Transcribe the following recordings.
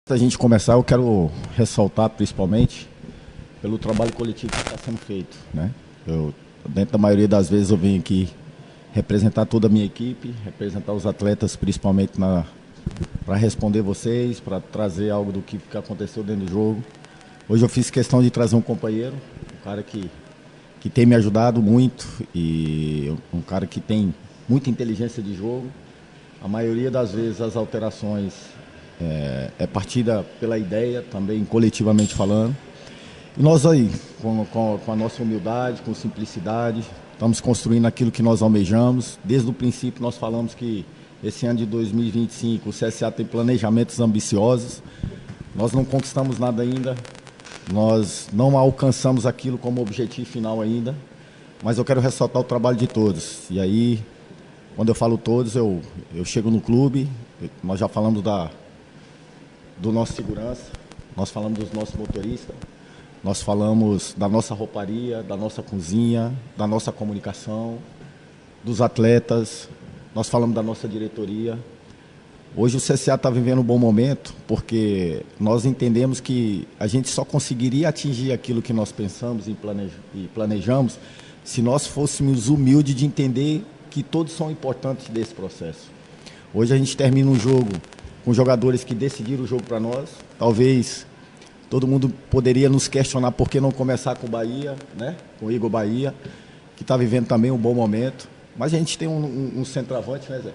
Antes da gente começar, eu quero ressaltar principalmente pelo trabalho coletivo que está sendo feito, né? Dentro da maioria das vezes eu venho aqui representar toda a minha equipe, representar os atletas principalmente para responder vocês, para trazer algo do que aconteceu dentro do jogo. Hoje eu fiz questão de trazer um companheiro, um cara que tem me ajudado muito e um cara que tem muita inteligência de jogo. A maioria das vezes as alterações é partida pela ideia, também coletivamente falando. E nós aí, com a nossa humildade, com simplicidade, estamos construindo aquilo que nós almejamos. Desde o princípio nós falamos que esse ano de 2025 o CSA tem planejamentos ambiciosos. Nós não conquistamos nada ainda, nós não alcançamos aquilo como objetivo final ainda, mas eu quero ressaltar o trabalho de todos. E aí, quando eu falo todos, eu chego no clube, nós já falamos do nosso segurança, nós falamos dos nossos motoristas, nós falamos da nossa rouparia, da nossa cozinha, da nossa comunicação, dos atletas, nós falamos da nossa diretoria. Hoje o CSA está vivendo um bom momento porque nós entendemos que a gente só conseguiria atingir aquilo que nós pensamos e planejamos se nós fôssemos humildes de entender que todos são importantes desse processo. Hoje a gente termina um jogo com jogadores que decidiram o jogo para nós. Talvez todo mundo poderia nos questionar por que não começar com o Bahia, né? Com o Igor Bahia, que está vivendo também um bom momento. Mas a gente tem um centroavante, né, Zé?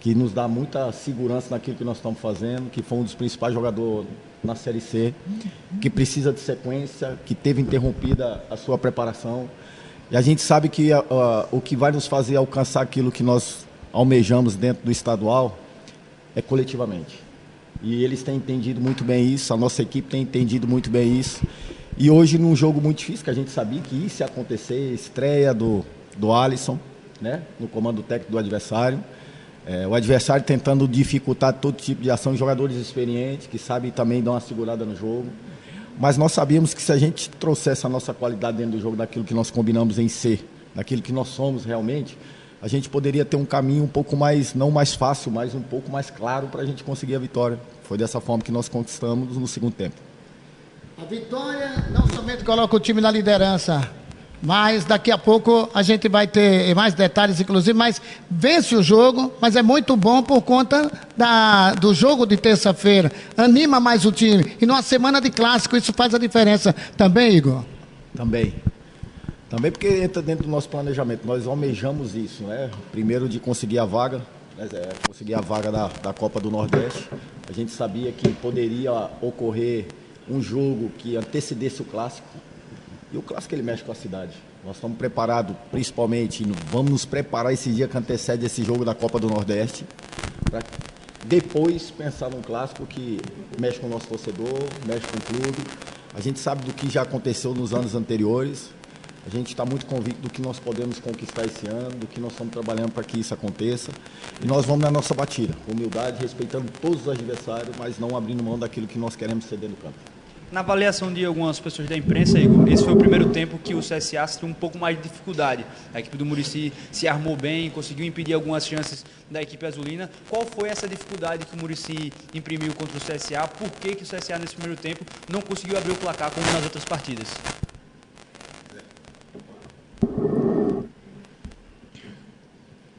Que nos dá muita segurança naquilo que nós estamos fazendo, que foi um dos principais jogadores na Série C, que precisa de sequência, que teve interrompida a sua preparação. E a gente sabe que o que vai nos fazer alcançar aquilo que nós almejamos dentro do estadual é coletivamente. E eles têm entendido muito bem isso, a nossa equipe tem entendido muito bem isso. E hoje, num jogo muito difícil, que a gente sabia que isso ia acontecer, estreia do Alisson, né, no comando técnico do adversário. O adversário tentando dificultar todo tipo de ação, jogadores experientes, que sabem também dar uma segurada no jogo. Mas nós sabíamos que se a gente trouxesse a nossa qualidade dentro do jogo, daquilo que nós combinamos em ser, daquilo que nós somos realmente, a gente poderia ter um caminho um pouco mais, não mais fácil, mas um pouco mais claro para a gente conseguir a vitória. Foi dessa forma que nós conquistamos no segundo tempo. A vitória não somente coloca o time na liderança, mas daqui a pouco a gente vai ter mais detalhes, inclusive, mas vence o jogo, mas é muito bom por conta do jogo de terça-feira, anima mais o time, e numa semana de clássico isso faz a diferença também, Igor? Também porque entra dentro do nosso planejamento, nós almejamos isso, né? Primeiro de conseguir a vaga, conseguir a vaga da Copa do Nordeste. A gente sabia que poderia ocorrer um jogo que antecedesse o clássico. E o clássico ele mexe com a cidade. Nós estamos preparados, principalmente, vamos nos preparar esse dia que antecede esse jogo da Copa do Nordeste, para depois pensar num clássico que mexe com o nosso torcedor, mexe com o clube. A gente sabe do que já aconteceu nos anos anteriores. A gente está muito convicto do que nós podemos conquistar esse ano, do que nós estamos trabalhando para que isso aconteça. E nós vamos na nossa batida, com humildade, respeitando todos os adversários, mas não abrindo mão daquilo que nós queremos ser dentro do campo. Na avaliação de algumas pessoas da imprensa, Igor, esse foi o primeiro tempo que o CSA teve um pouco mais de dificuldade. A equipe do Muricy se armou bem, conseguiu impedir algumas chances da equipe azulina. Qual foi essa dificuldade que o Muricy imprimiu contra o CSA? Por que o CSA nesse primeiro tempo não conseguiu abrir o placar como nas outras partidas?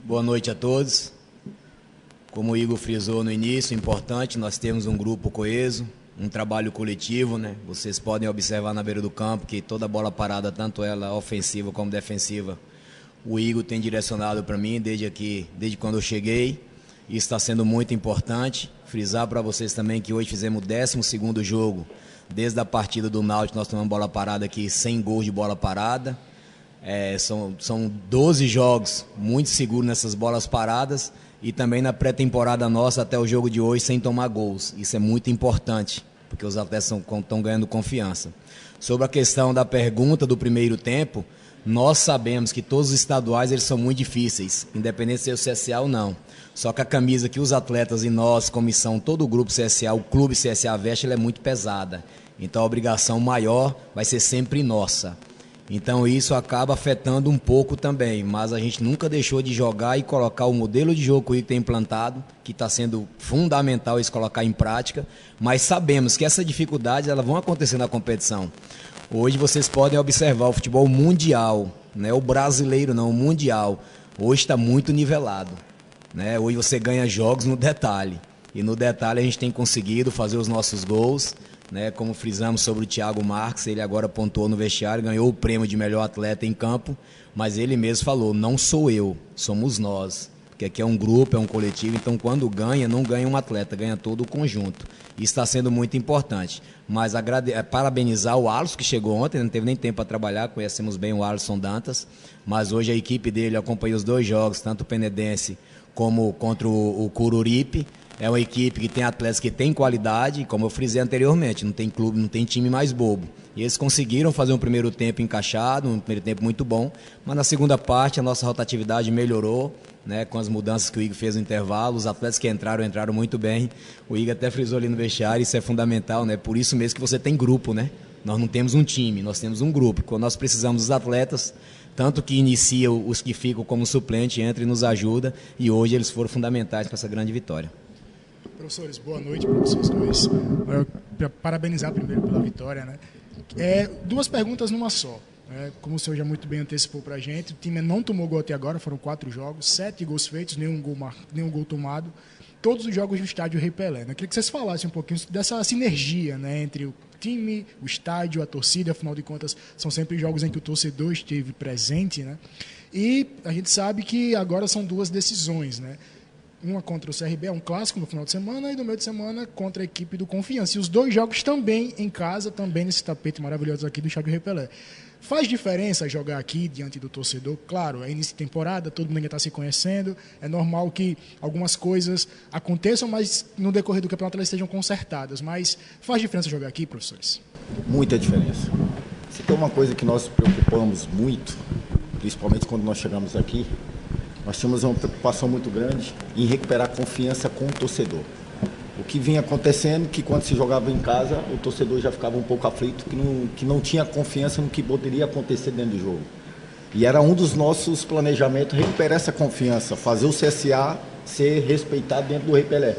Boa noite a todos. Como o Igor frisou no início, importante, nós temos um grupo coeso, um trabalho coletivo, né? Vocês podem observar na beira do campo que toda bola parada, tanto ela ofensiva como defensiva, o Igor tem direcionado para mim desde quando eu cheguei. Isso está sendo muito importante. Frisar para vocês também que hoje fizemos o 12º jogo, desde a partida do Náutico nós tomamos bola parada aqui, 100 gols de bola parada. São 12 jogos muito seguros nessas bolas paradas e também na pré-temporada nossa até o jogo de hoje sem tomar gols. Isso é muito importante, porque os atletas estão ganhando confiança. Sobre a questão da pergunta do primeiro tempo, nós sabemos que todos os estaduais eles são muito difíceis, independente se é o CSA ou não. Só que a camisa que os atletas e nós, comissão, todo o grupo CSA, o clube CSA veste, ela é muito pesada. Então a obrigação maior vai ser sempre nossa. Então isso acaba afetando um pouco também, mas a gente nunca deixou de jogar e colocar o modelo de jogo que o Igor tem implantado, que está sendo fundamental isso colocar em prática, mas sabemos que essas dificuldades elas vão acontecer na competição. Hoje vocês podem observar o futebol mundial, né? O brasileiro não, o mundial, hoje está muito nivelado, né? Hoje você ganha jogos no detalhe, e no detalhe a gente tem conseguido fazer os nossos gols, né, como frisamos sobre o Thiago Marques, ele agora pontuou no vestiário, ganhou o prêmio de melhor atleta em campo, mas ele mesmo falou, não sou eu, somos nós, porque aqui é um grupo, é um coletivo, então quando ganha, não ganha um atleta, ganha todo o conjunto. Isso está sendo muito importante. Mas parabenizar o Alisson, que chegou ontem, não teve nem tempo para trabalhar, conhecemos bem o Alisson Dantas, mas hoje a equipe dele acompanhou os 2 jogos, tanto o Penedense como contra o Coruripe. É uma equipe que tem atletas que têm qualidade, como eu frisei anteriormente, não tem clube, não tem time mais bobo. E eles conseguiram fazer um primeiro tempo encaixado, um primeiro tempo muito bom, mas na segunda parte a nossa rotatividade melhorou, né, com as mudanças que o Igor fez no intervalo, os atletas que entraram muito bem. O Igor até frisou ali no vestiário, isso é fundamental, né? Por isso mesmo que você tem grupo, né? Nós não temos um time, nós temos um grupo. Quando nós precisamos dos atletas, tanto que iniciam os que ficam como suplente, entram e nos ajuda, e hoje eles foram fundamentais para essa grande vitória. Professores, boa noite para vocês dois. Eu parabenizar primeiro pela vitória, né? 2 perguntas numa só. Como o senhor já muito bem antecipou para a gente, o time não tomou gol até agora, foram 4 jogos, 7 gols feitos, nenhum gol tomado, todos os jogos do estádio Rei Pelé. Eu queria que vocês falassem um pouquinho dessa sinergia, né, entre o time, o estádio, a torcida, afinal de contas, são sempre jogos em que o torcedor esteve presente, né? E a gente sabe que agora são 2 decisões, né? Uma contra o CRB, é um clássico no final de semana, e no meio de semana contra a equipe do Confiança. E os 2 jogos também em casa, também nesse tapete maravilhoso aqui do estádio Rei Pelé. Faz diferença jogar aqui diante do torcedor? Claro, é início de temporada, todo mundo ainda está se conhecendo, é normal que algumas coisas aconteçam, mas no decorrer do campeonato elas sejam consertadas. Mas faz diferença jogar aqui, professores? Muita diferença. Se tem uma coisa que nós nos preocupamos muito, principalmente quando nós chegamos aqui, nós tínhamos uma preocupação muito grande em recuperar a confiança com o torcedor. O que vinha acontecendo, que quando se jogava em casa, o torcedor já ficava um pouco aflito, que não tinha confiança no que poderia acontecer dentro do jogo. E era um dos nossos planejamentos, recuperar essa confiança, fazer o CSA ser respeitado dentro do Rei Pelé.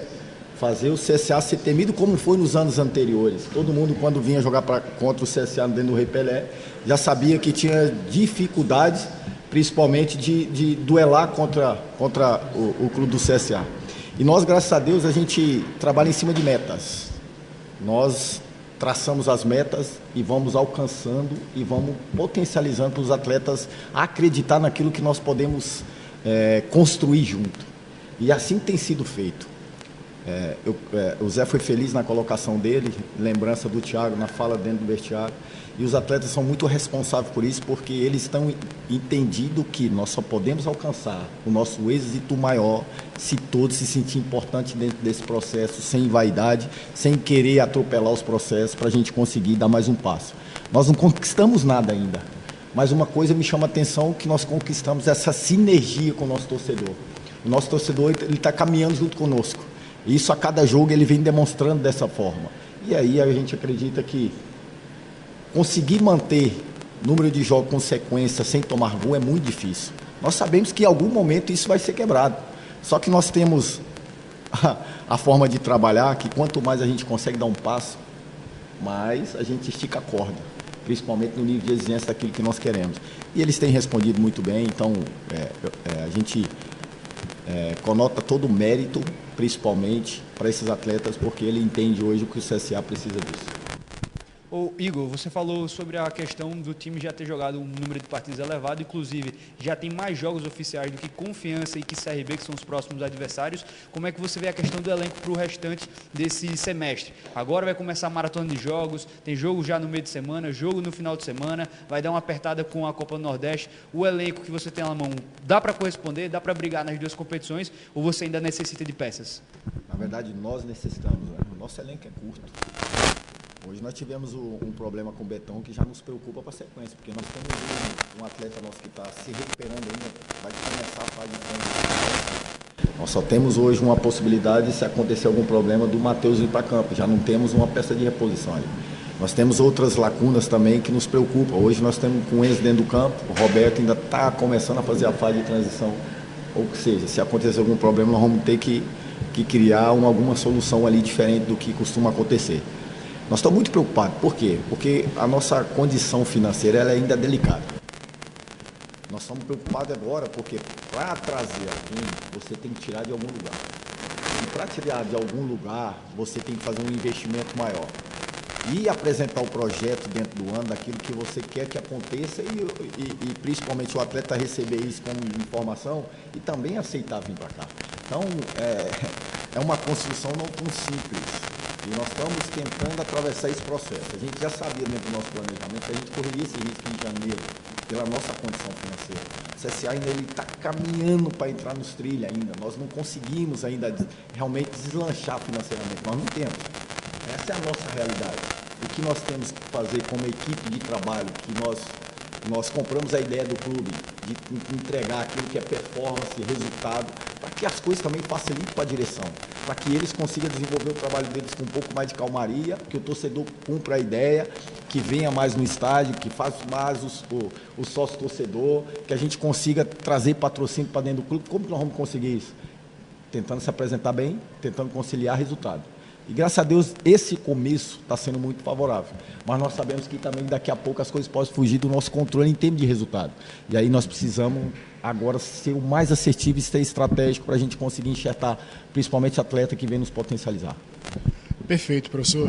Fazer o CSA ser temido como foi nos anos anteriores. Todo mundo, quando vinha jogar contra o CSA dentro do Rei Pelé, já sabia que tinha dificuldades, principalmente de duelar contra o clube do CSA. E nós, graças a Deus, a gente trabalha em cima de metas. Nós traçamos as metas e vamos alcançando e vamos potencializando para os atletas acreditar naquilo que nós podemos construir junto. E assim tem sido feito. O Zé foi feliz na colocação dele, lembrança do Thiago na fala dentro do vestiário. E os atletas são muito responsáveis por isso, porque eles estão entendido que nós só podemos alcançar o nosso êxito maior se todos se sentirem importantes dentro desse processo, sem vaidade, sem querer atropelar os processos para a gente conseguir dar mais um passo. Nós não conquistamos nada ainda, mas uma coisa me chama a atenção, que nós conquistamos essa sinergia com o nosso torcedor. O nosso torcedor está caminhando junto conosco. E isso a cada jogo ele vem demonstrando dessa forma. E aí a gente acredita que conseguir manter número de jogos com sequência sem tomar gol é muito difícil. Nós sabemos que em algum momento isso vai ser quebrado. Só que nós temos a forma de trabalhar que quanto mais a gente consegue dar um passo, mais a gente estica a corda, principalmente no nível de exigência daquilo que nós queremos. E eles têm respondido muito bem, então a gente conota todo o mérito, principalmente para esses atletas, porque ele entende hoje o que o CSA precisa disso. Ô, Igor, você falou sobre a questão do time já ter jogado um número de partidas elevado, inclusive já tem mais jogos oficiais do que Confiança e que CRB, que são os próximos adversários. Como é que você vê a questão do elenco para o restante desse semestre? Agora vai começar a maratona de jogos, tem jogo já no meio de semana, jogo no final de semana, vai dar uma apertada com a Copa do Nordeste. O elenco que você tem na mão, dá para corresponder, dá para brigar nas 2 competições, ou você ainda necessita de peças? Na verdade, nós necessitamos, né? O nosso elenco é curto. Hoje nós tivemos um problema com o Betão que já nos preocupa para a sequência, porque nós temos um atleta nosso que está se recuperando ainda, vai começar a fase de frente. Nós só temos hoje uma possibilidade, se acontecer algum problema, do Matheus ir para campo. Já não temos uma peça de reposição ali. Nós temos outras lacunas também que nos preocupam. Hoje nós temos com o Enzo dentro do campo, o Roberto ainda está começando a fazer a fase de transição. Ou seja, se acontecer algum problema, nós vamos ter que criar alguma solução ali diferente do que costuma acontecer. Nós estamos muito preocupados. Por quê? Porque a nossa condição financeira ela ainda é delicada. Nós estamos preocupados agora porque para trazer alguém, você tem que tirar de algum lugar. E para tirar de algum lugar, você tem que fazer um investimento maior. E apresentar o projeto dentro do ano, daquilo que você quer que aconteça e principalmente o atleta receber isso como informação e também aceitar vir para cá. Então, é uma construção não tão simples. E nós estamos tentando atravessar esse processo. A gente já sabia dentro do nosso planejamento que a gente correria esse risco em janeiro, pela nossa condição financeira. O CSA ainda está caminhando para entrar nos trilhos ainda. Nós não conseguimos ainda realmente deslanchar financeiramente. Nós não temos. Essa é a nossa realidade. O que nós temos que fazer como equipe de trabalho, que nós compramos a ideia do clube, de entregar aquilo que é performance, resultado, para que as coisas também facilitem para a direção, para que eles consigam desenvolver o trabalho deles com um pouco mais de calmaria, que o torcedor cumpra a ideia, que venha mais no estádio, que faça mais o sócio-torcedor, que a gente consiga trazer patrocínio para dentro do clube. Como que nós vamos conseguir isso? Tentando se apresentar bem, tentando conciliar resultado. E graças a Deus esse começo está sendo muito favorável. Mas nós sabemos que também daqui a pouco as coisas podem fugir do nosso controle em termos de resultado. E aí nós precisamos agora ser o mais assertivo e ser estratégico para a gente conseguir enxertar, principalmente atleta que vem nos potencializar. Perfeito, professor.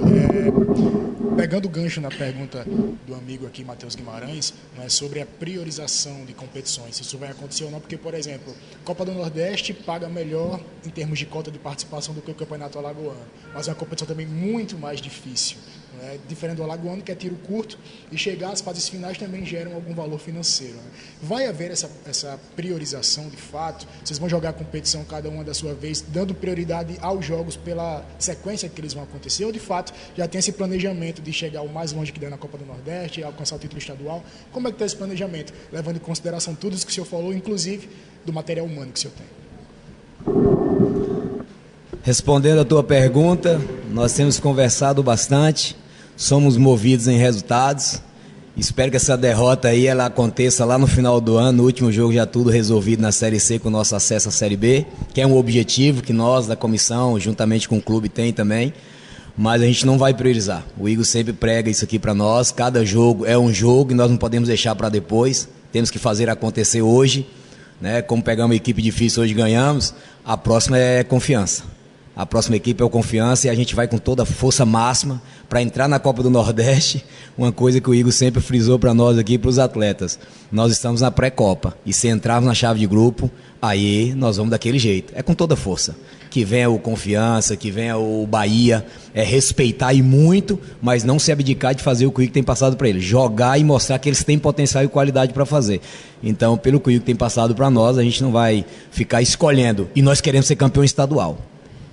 Pegando o gancho na pergunta do amigo aqui, Matheus Guimarães, né, sobre a priorização de competições, se isso vai acontecer ou não, porque, por exemplo, Copa do Nordeste paga melhor em termos de cota de participação do que o Campeonato Alagoano, mas é uma competição também muito mais difícil, né, diferente do Alagoano, que é tiro curto, e chegar às fases finais também geram algum valor financeiro. Né? Vai haver essa priorização de fato? Vocês vão jogar a competição cada uma da sua vez, dando prioridade aos jogos pela sequência que eles vão acontecer, ou de fato já tem esse planejamento de chegar o mais longe que der na Copa do Nordeste e alcançar o título estadual? Como é que está esse planejamento, levando em consideração tudo isso que o senhor falou, inclusive do material humano que o senhor tem? Respondendo a tua pergunta, nós temos conversado bastante, somos movidos em resultados. Espero que essa derrota aí ela aconteça lá no final do ano, no último jogo já tudo resolvido na Série C com o nosso acesso à Série B, que é um objetivo que nós da comissão, juntamente com o clube, tem também, mas a gente não vai priorizar. O Igor sempre prega isso aqui para nós, cada jogo é um jogo e nós não podemos deixar para depois, temos que fazer acontecer hoje, né? Como pegamos uma equipe difícil hoje ganhamos, a próxima é confiança. A próxima equipe é o Confiança e a gente vai com toda a força máxima para entrar na Copa do Nordeste, uma coisa que o Igor sempre frisou para nós aqui, para os atletas. Nós estamos na pré-Copa e se entrarmos na chave de grupo, aí nós vamos daquele jeito, é com toda a força. Que venha o Confiança, que venha o Bahia, respeitar e muito, mas não se abdicar de fazer o que o Igor tem passado para eles. Jogar e mostrar que eles têm potencial e qualidade para fazer. Então, pelo que o Igor tem passado para nós, a gente não vai ficar escolhendo. E nós queremos ser campeão estadual.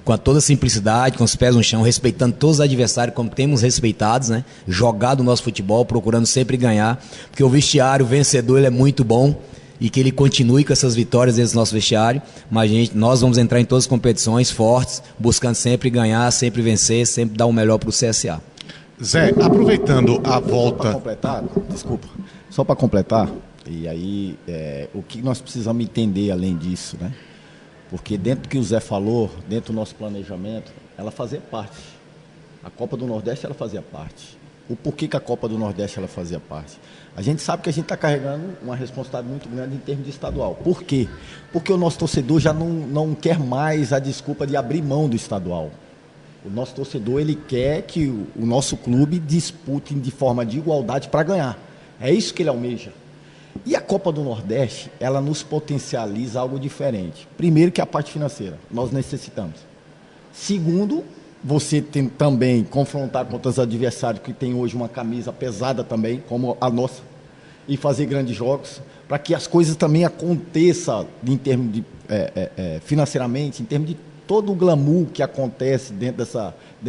Com toda a simplicidade, com os pés no chão, respeitando todos os adversários como temos respeitados, né? Jogado o nosso futebol, procurando sempre ganhar, porque o vestiário vencedor ele é muito bom e que ele continue com essas vitórias dentro do nosso vestiário, mas nós vamos entrar em todas as competições fortes, buscando sempre ganhar, sempre vencer, sempre dar o melhor para o CSA. Zé, aproveitando a volta... Só para completar, e aí o que nós precisamos entender além disso, né? Porque dentro do que o Zé falou, dentro do nosso planejamento, ela fazia parte. A Copa do Nordeste, ela fazia parte. O porquê que a Copa do Nordeste, ela fazia parte? A gente sabe que a gente está carregando uma responsabilidade muito grande em termos de estadual. Por quê? Porque o nosso torcedor já não quer mais a desculpa de abrir mão do estadual. O nosso torcedor, ele quer que o nosso clube dispute de forma de igualdade para ganhar. É isso que ele almeja. E a Copa do Nordeste, ela nos potencializa algo diferente. Primeiro, que a parte financeira, nós necessitamos. Segundo, você tem também confrontar contra os adversários que tem hoje uma camisa pesada também, como a nossa, e fazer grandes jogos, para que as coisas também aconteçam em termos de, financeiramente, em termos de todo o glamour que acontece dentro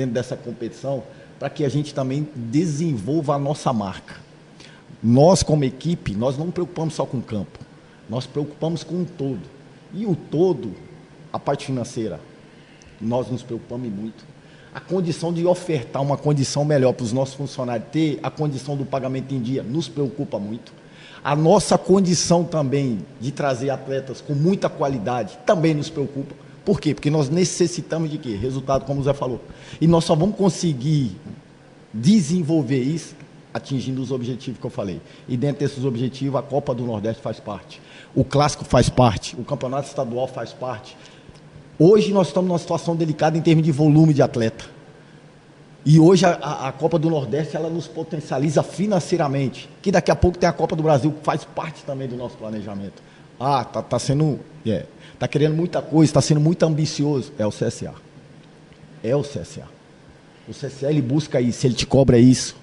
dessa competição, para que a gente também desenvolva a nossa marca. Nós, como equipe, nós não nos preocupamos só com o campo, nós nos preocupamos com o todo. E o todo, a parte financeira, nós nos preocupamos muito. a condição de ofertar uma condição melhor para os nossos funcionários, ter a condição do pagamento em dia, nos preocupa muito. A nossa condição também de trazer atletas com muita qualidade também nos preocupa. Por quê? Porque nós necessitamos de quê? Resultado, como o Zé falou. E nós só vamos conseguir desenvolver isso atingindo os objetivos que eu falei. E dentro desses objetivos, a Copa do Nordeste faz parte. O Clássico faz parte. O Campeonato Estadual faz parte. Hoje nós estamos numa situação delicada em termos de volume de atleta. E hoje a Copa do Nordeste, ela nos potencializa financeiramente. Que daqui a pouco tem a Copa do Brasil, que faz parte também do nosso planejamento. Tá sendo... tá querendo muita coisa, está sendo muito ambicioso. É o CSA. É o CSA. O CSA, ele busca isso, ele te cobra isso.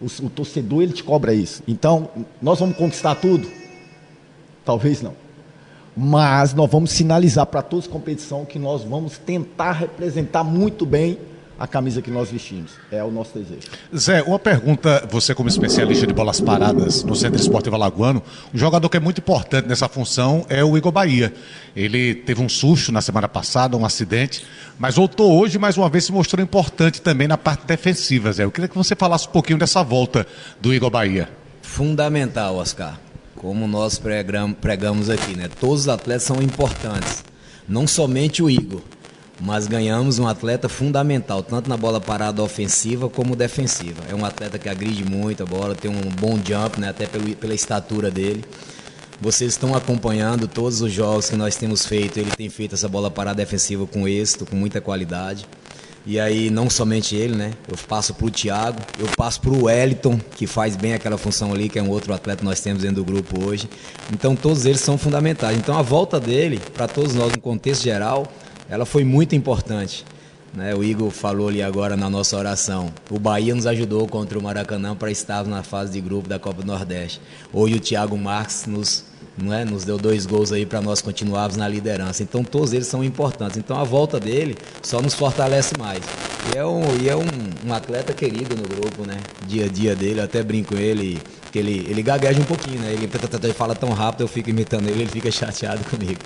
O torcedor, ele te cobra isso. Então, nós vamos conquistar tudo? Talvez não. Mas nós vamos sinalizar para todos a competição que nós vamos tentar representar muito bem a camisa que nós vestimos. É o nosso desejo. Zé, uma pergunta, você como especialista de bolas paradas no Centro Esportivo Alagoano, um jogador que é muito importante nessa função é o Igor Bahia. Ele teve um susto na semana passada, um acidente, mas voltou hoje, mais uma vez se mostrou importante também na parte defensiva, Zé. Eu queria que você falasse um pouquinho dessa volta do Igor Bahia. Fundamental, Oscar. Como nós pregamos aqui, né? Todos os atletas são importantes. Não somente o Igor. Mas ganhamos um atleta fundamental, tanto na bola parada ofensiva como defensiva. É um atleta que agride muito a bola, tem um bom jump, né, até pela estatura dele. Vocês estão acompanhando todos os jogos que nós temos feito, ele tem feito essa bola parada defensiva com êxito, com muita qualidade. E aí, não somente ele, né? Eu passo para o Thiago, eu passo para o Wellington, que faz bem aquela função ali, que é um outro atleta que nós temos dentro do grupo hoje. Então, todos eles são fundamentais. Então, a volta dele, para todos nós, no contexto geral, ela foi muito importante, né? O Igor falou ali agora na nossa oração. O Bahia nos ajudou contra o Maracanã para estarmos na fase de grupo da Copa do Nordeste. Hoje o Thiago Marques nos deu 2 gols aí para nós continuarmos na liderança. Então todos eles são importantes. Então a volta dele só nos fortalece mais. E é um atleta querido no grupo, né? Dia a dia dele, eu até brinco com ele, que ele gagueja um pouquinho, né? Ele fala tão rápido, eu fico imitando ele fica chateado comigo.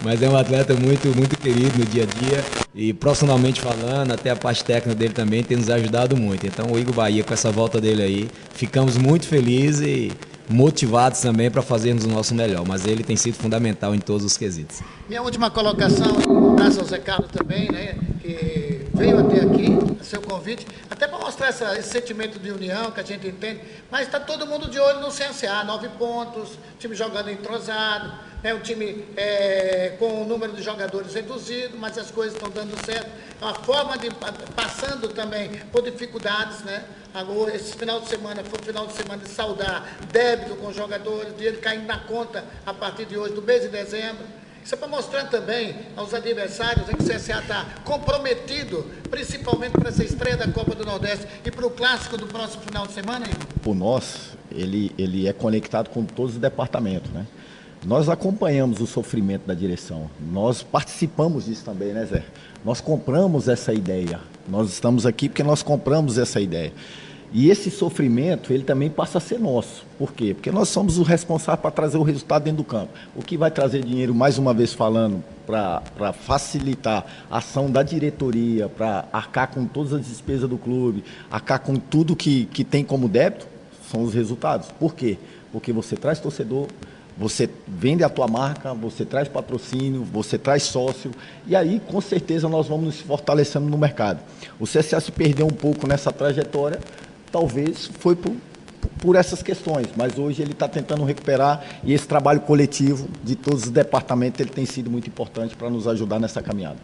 Mas é um atleta muito, muito querido no dia a dia e profissionalmente falando, até a parte técnica dele também tem nos ajudado muito. Então o Igor Bahia, com essa volta dele aí, ficamos muito felizes e motivados também para fazermos o nosso melhor, mas ele tem sido fundamental em todos os quesitos. Minha última colocação, graças ao Zé Carlos também, né, que veio até aqui, seu convite, até para mostrar esse sentimento de união que a gente entende, mas está todo mundo de olho no CSA, 9 pontos, time jogando entrosado, né, o time com o número de jogadores reduzido, mas as coisas estão dando certo, é uma forma de, passando também por dificuldades, né, agora, esse final de semana foi um final de semana de saudar débito com os jogadores, dinheiro caindo na conta a partir de hoje, do mês de dezembro. Isso é para mostrar também aos adversários que o CSA está comprometido, principalmente para essa estreia da Copa do Nordeste e para o clássico do próximo final de semana, Igor? Por nós, ele é conectado com todos os departamentos, né? Nós acompanhamos o sofrimento da direção, nós participamos disso também, né, Zé? Nós compramos essa ideia, nós estamos aqui porque nós compramos essa ideia. E esse sofrimento, ele também passa a ser nosso. Por quê? Porque nós somos os responsáveis para trazer o resultado dentro do campo. O que vai trazer dinheiro, mais uma vez falando, para facilitar a ação da diretoria, para arcar com todas as despesas do clube, arcar com tudo que tem como débito, são os resultados. Por quê? Porque você traz torcedor, você vende a tua marca, você traz patrocínio, você traz sócio, e aí com certeza nós vamos nos fortalecendo no mercado. O CSA se perdeu um pouco nessa trajetória, talvez foi por essas questões, mas hoje ele está tentando recuperar e esse trabalho coletivo de todos os departamentos ele tem sido muito importante para nos ajudar nessa caminhada.